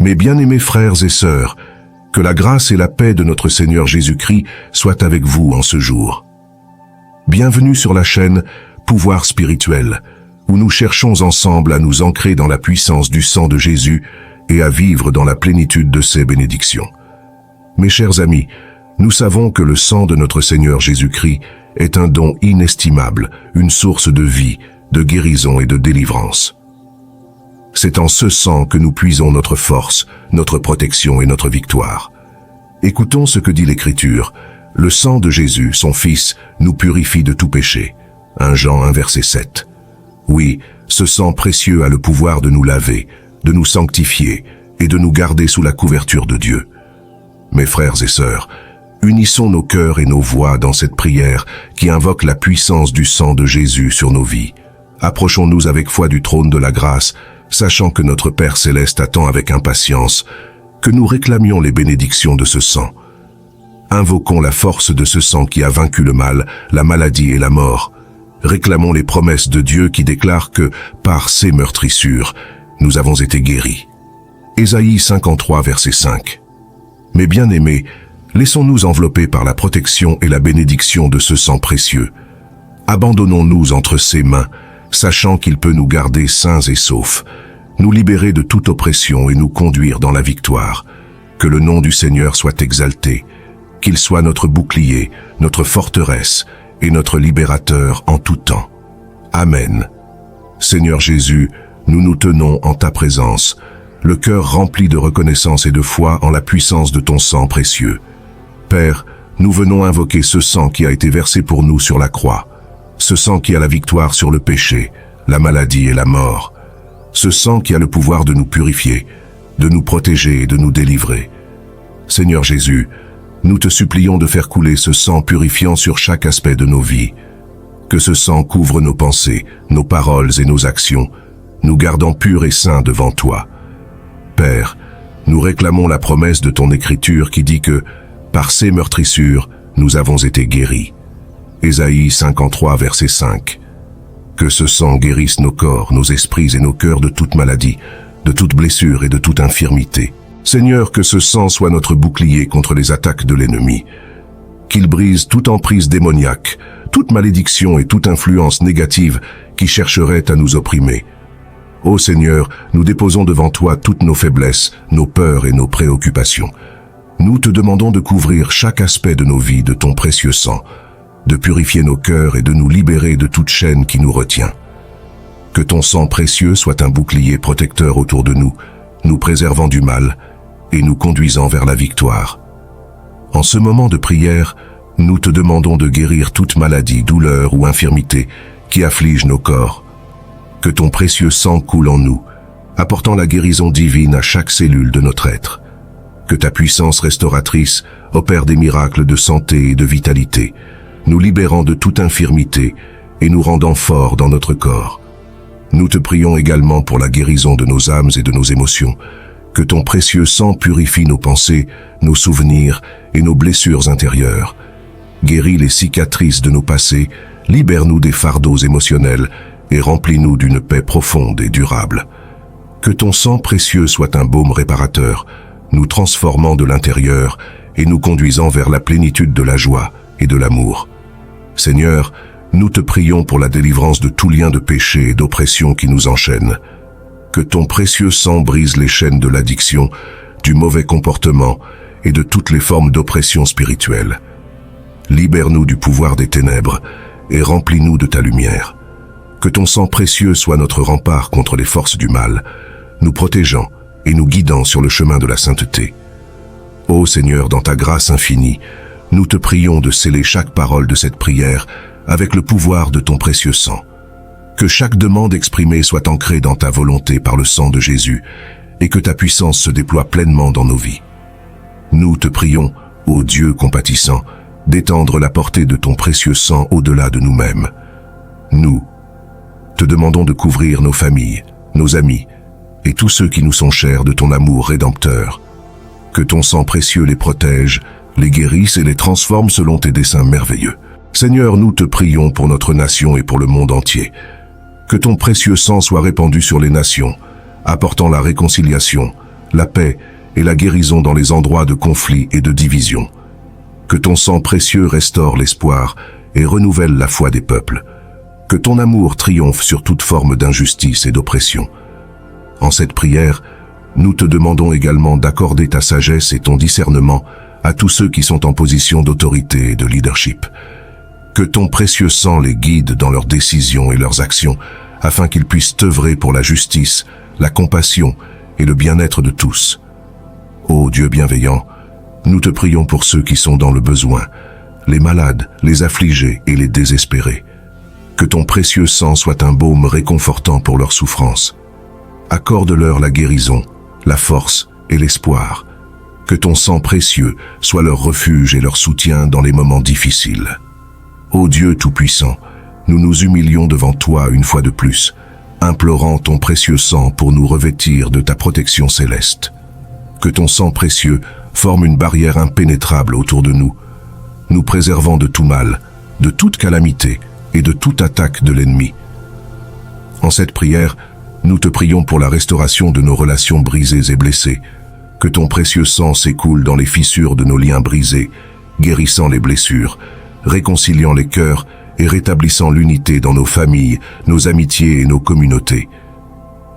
Mes bien-aimés frères et sœurs, que la grâce et la paix de notre Seigneur Jésus-Christ soient avec vous en ce jour. Bienvenue sur la chaîne Pouvoir spirituel, où nous cherchons ensemble à nous ancrer dans la puissance du sang de Jésus et à vivre dans la plénitude de ses bénédictions. Mes chers amis, nous savons que le sang de notre Seigneur Jésus-Christ est un don inestimable, une source de vie, de guérison et de délivrance. C'est en ce sang que nous puisons notre force, notre protection et notre victoire. Écoutons ce que dit l'Écriture. Le sang de Jésus, son Fils, nous purifie de tout péché. 1 Jean 1 verset 7. Oui, ce sang précieux a le pouvoir de nous laver, de nous sanctifier et de nous garder sous la couverture de Dieu. Mes frères et sœurs, unissons nos cœurs et nos voix dans cette prière qui invoque la puissance du sang de Jésus sur nos vies. Approchons-nous avec foi du trône de la grâce, sachant que notre Père céleste attend avec impatience que nous réclamions les bénédictions de ce sang. Invoquons la force de ce sang qui a vaincu le mal, la maladie et la mort. Réclamons les promesses de Dieu qui déclarent que, par ses meurtrissures, nous avons été guéris. Ésaïe 53 verset 5. Mes bien-aimés, laissons-nous envelopper par la protection et la bénédiction de ce sang précieux. Abandonnons-nous entre ses mains, sachant qu'il peut nous garder sains et saufs, nous libérer de toute oppression et nous conduire dans la victoire. Que le nom du Seigneur soit exalté, qu'il soit notre bouclier, notre forteresse et notre libérateur en tout temps. Amen. Seigneur Jésus, nous nous tenons en ta présence, le cœur rempli de reconnaissance et de foi en la puissance de ton sang précieux. Père, nous venons invoquer ce sang qui a été versé pour nous sur la croix, ce sang qui a la victoire sur le péché, la maladie et la mort, ce sang qui a le pouvoir de nous purifier, de nous protéger et de nous délivrer. Seigneur Jésus, nous te supplions de faire couler ce sang purifiant sur chaque aspect de nos vies. Que ce sang couvre nos pensées, nos paroles et nos actions, nous gardant purs et saints devant toi. Père, nous réclamons la promesse de ton Écriture qui dit que, par ses meurtrissures, nous avons été guéris. Ésaïe 53 verset 5. Que ce sang guérisse nos corps, nos esprits et nos cœurs de toute maladie, de toute blessure et de toute infirmité. Seigneur, que ce sang soit notre bouclier contre les attaques de l'ennemi. Qu'il brise toute emprise démoniaque, toute malédiction et toute influence négative qui chercherait à nous opprimer. Ô Seigneur, nous déposons devant toi toutes nos faiblesses, nos peurs et nos préoccupations. Nous te demandons de couvrir chaque aspect de nos vies de ton précieux sang, de purifier nos cœurs et de nous libérer de toute chaîne qui nous retient. Que ton sang précieux soit un bouclier protecteur autour de nous préservant du mal et nous conduisant vers la victoire. En ce moment de prière, nous te demandons de guérir toute maladie, douleur ou infirmité qui afflige nos corps. Que ton précieux sang coule en nous, apportant la guérison divine à chaque cellule de notre être. Que ta puissance restauratrice opère des miracles de santé et de vitalité, nous libérant de toute infirmité et nous rendant forts dans notre corps. Nous te prions également pour la guérison de nos âmes et de nos émotions. Que ton précieux sang purifie nos pensées, nos souvenirs et nos blessures intérieures. Guéris les cicatrices de nos passés, libère-nous des fardeaux émotionnels et remplis-nous d'une paix profonde et durable. Que ton sang précieux soit un baume réparateur, nous transformant de l'intérieur et nous conduisant vers la plénitude de la joie et de l'amour. Seigneur, nous te prions pour la délivrance de tout lien de péché et d'oppression qui nous enchaîne. Que ton précieux sang brise les chaînes de l'addiction, du mauvais comportement et de toutes les formes d'oppression spirituelle. Libère-nous du pouvoir des ténèbres et remplis-nous de ta lumière. Que ton sang précieux soit notre rempart contre les forces du mal, nous protégeant et nous guidant sur le chemin de la sainteté. Ô Seigneur, dans ta grâce infinie, nous te prions de sceller chaque parole de cette prière avec le pouvoir de ton précieux sang. Que chaque demande exprimée soit ancrée dans ta volonté par le sang de Jésus et que ta puissance se déploie pleinement dans nos vies. Nous te prions, ô Dieu compatissant, d'étendre la portée de ton précieux sang au-delà de nous-mêmes. Nous te demandons de couvrir nos familles, nos amis et tous ceux qui nous sont chers de ton amour rédempteur. Que ton sang précieux les protège, les guérisse et les transforme selon tes desseins merveilleux. Seigneur, nous te prions pour notre nation et pour le monde entier. Que ton précieux sang soit répandu sur les nations, apportant la réconciliation, la paix et la guérison dans les endroits de conflit et de division. Que ton sang précieux restaure l'espoir et renouvelle la foi des peuples. Que ton amour triomphe sur toute forme d'injustice et d'oppression. En cette prière, nous te demandons également d'accorder ta sagesse et ton discernement à tous ceux qui sont en position d'autorité et de leadership. Que ton précieux sang les guide dans leurs décisions et leurs actions, afin qu'ils puissent œuvrer pour la justice, la compassion et le bien-être de tous. Ô Dieu bienveillant, nous te prions pour ceux qui sont dans le besoin, les malades, les affligés et les désespérés. Que ton précieux sang soit un baume réconfortant pour leurs souffrances. Accorde-leur la guérison, la force et l'espoir. Que ton sang précieux soit leur refuge et leur soutien dans les moments difficiles. Ô Dieu Tout-Puissant, nous nous humilions devant toi une fois de plus, implorant ton précieux sang pour nous revêtir de ta protection céleste. Que ton sang précieux forme une barrière impénétrable autour de nous, nous préservant de tout mal, de toute calamité et de toute attaque de l'ennemi. En cette prière, nous te prions pour la restauration de nos relations brisées et blessées. Que ton précieux sang s'écoule dans les fissures de nos liens brisés, guérissant les blessures, réconciliant les cœurs et rétablissant l'unité dans nos familles, nos amitiés et nos communautés.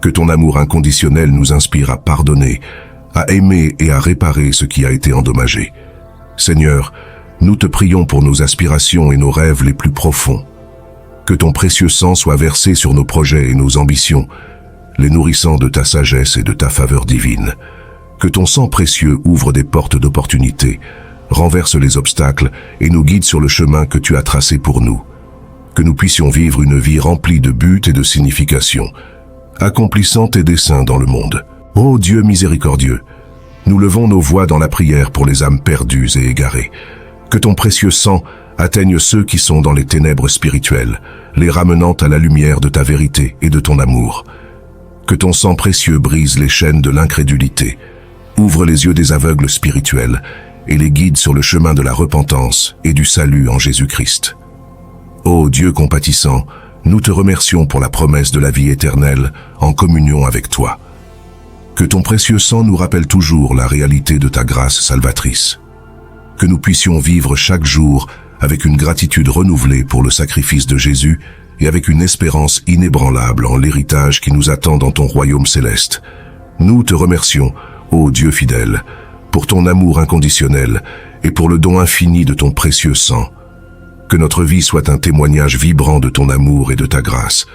Que ton amour inconditionnel nous inspire à pardonner, à aimer et à réparer ce qui a été endommagé. Seigneur, nous te prions pour nos aspirations et nos rêves les plus profonds. Que ton précieux sang soit versé sur nos projets et nos ambitions, les nourrissant de ta sagesse et de ta faveur divine. Que ton sang précieux ouvre des portes d'opportunités, renverse les obstacles et nous guide sur le chemin que tu as tracé pour nous. Que nous puissions vivre une vie remplie de buts et de signification, accomplissant tes desseins dans le monde. Ô Dieu miséricordieux, nous levons nos voix dans la prière pour les âmes perdues et égarées. Que ton précieux sang atteigne ceux qui sont dans les ténèbres spirituelles, les ramenant à la lumière de ta vérité et de ton amour. Que ton sang précieux brise les chaînes de l'incrédulité, ouvre les yeux des aveugles spirituels et les guide sur le chemin de la repentance et du salut en Jésus-Christ. Ô Dieu compatissant, nous te remercions pour la promesse de la vie éternelle en communion avec toi. Que ton précieux sang nous rappelle toujours la réalité de ta grâce salvatrice. Que nous puissions vivre chaque jour avec une gratitude renouvelée pour le sacrifice de Jésus et avec une espérance inébranlable en l'héritage qui nous attend dans ton royaume céleste. Nous te remercions, ô Dieu fidèle, pour ton amour inconditionnel et pour le don infini de ton précieux sang. Que notre vie soit un témoignage vibrant de ton amour et de ta grâce.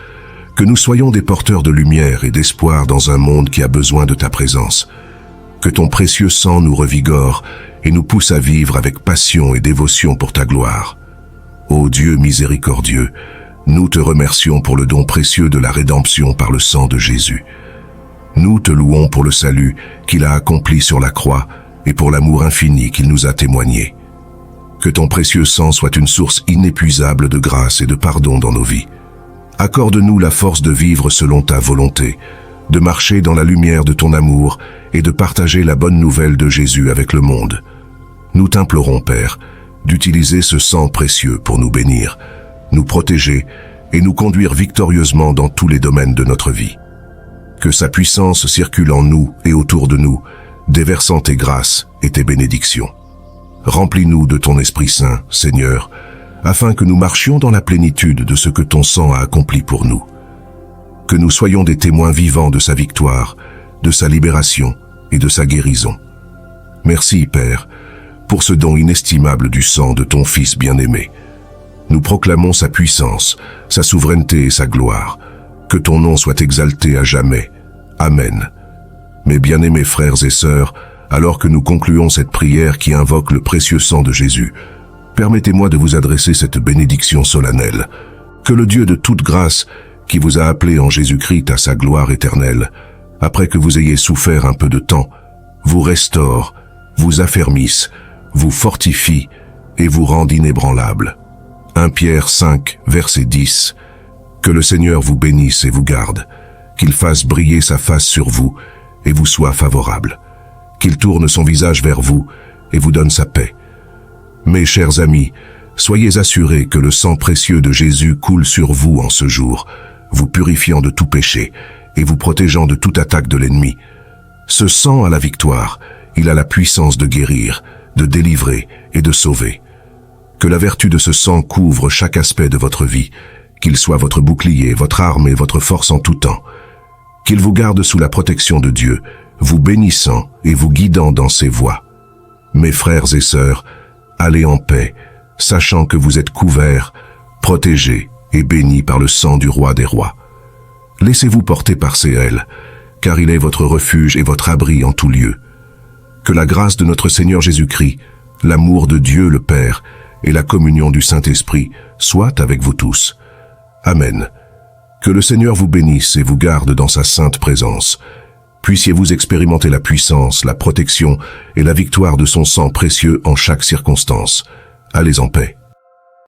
Que nous soyons des porteurs de lumière et d'espoir dans un monde qui a besoin de ta présence. Que ton précieux sang nous revigore et nous pousse à vivre avec passion et dévotion pour ta gloire. Ô Dieu miséricordieux, nous te remercions pour le don précieux de la rédemption par le sang de Jésus. Nous te louons pour le salut qu'il a accompli sur la croix et pour l'amour infini qu'il nous a témoigné. Que ton précieux sang soit une source inépuisable de grâce et de pardon dans nos vies. Accorde-nous la force de vivre selon ta volonté, de marcher dans la lumière de ton amour et de partager la bonne nouvelle de Jésus avec le monde. Nous t'implorons, Père, d'utiliser ce sang précieux pour nous bénir, nous protéger et nous conduire victorieusement dans tous les domaines de notre vie. Que sa puissance circule en nous et autour de nous, déversant tes grâces et tes bénédictions. Remplis-nous de ton Esprit Saint, Seigneur, afin que nous marchions dans la plénitude de ce que ton sang a accompli pour nous. Que nous soyons des témoins vivants de sa victoire, de sa libération et de sa guérison. Merci, Père, pour ce don inestimable du sang de ton Fils bien-aimé. Nous proclamons sa puissance, sa souveraineté et sa gloire. Que ton nom soit exalté à jamais. Amen. Mes bien-aimés frères et sœurs, alors que nous concluons cette prière qui invoque le précieux sang de Jésus, permettez-moi de vous adresser cette bénédiction solennelle. Que le Dieu de toute grâce, qui vous a appelé en Jésus-Christ à sa gloire éternelle, après que vous ayez souffert un peu de temps, vous restaure, vous affermisse, vous fortifie et vous rende inébranlable. 1 Pierre 5, verset 10. Que le Seigneur vous bénisse et vous garde, qu'il fasse briller sa face sur vous et vous soit favorable, qu'il tourne son visage vers vous et vous donne sa paix. Mes chers amis, soyez assurés que le sang précieux de Jésus coule sur vous en ce jour, vous purifiant de tout péché et vous protégeant de toute attaque de l'ennemi. Ce sang a la victoire, il a la puissance de guérir, de délivrer et de sauver. Que la vertu de ce sang couvre chaque aspect de votre vie, qu'il soit votre bouclier, votre arme et votre force en tout temps. Qu'il vous garde sous la protection de Dieu, vous bénissant et vous guidant dans ses voies. Mes frères et sœurs, allez en paix, sachant que vous êtes couverts, protégés et bénis par le sang du roi des rois. Laissez-vous porter par ses ailes, car il est votre refuge et votre abri en tout lieu. Que la grâce de notre Seigneur Jésus-Christ, l'amour de Dieu le Père et la communion du Saint-Esprit soient avec vous tous. Amen. Que le Seigneur vous bénisse et vous garde dans sa sainte présence. Puissiez-vous expérimenter la puissance, la protection et la victoire de son sang précieux en chaque circonstance. Allez en paix.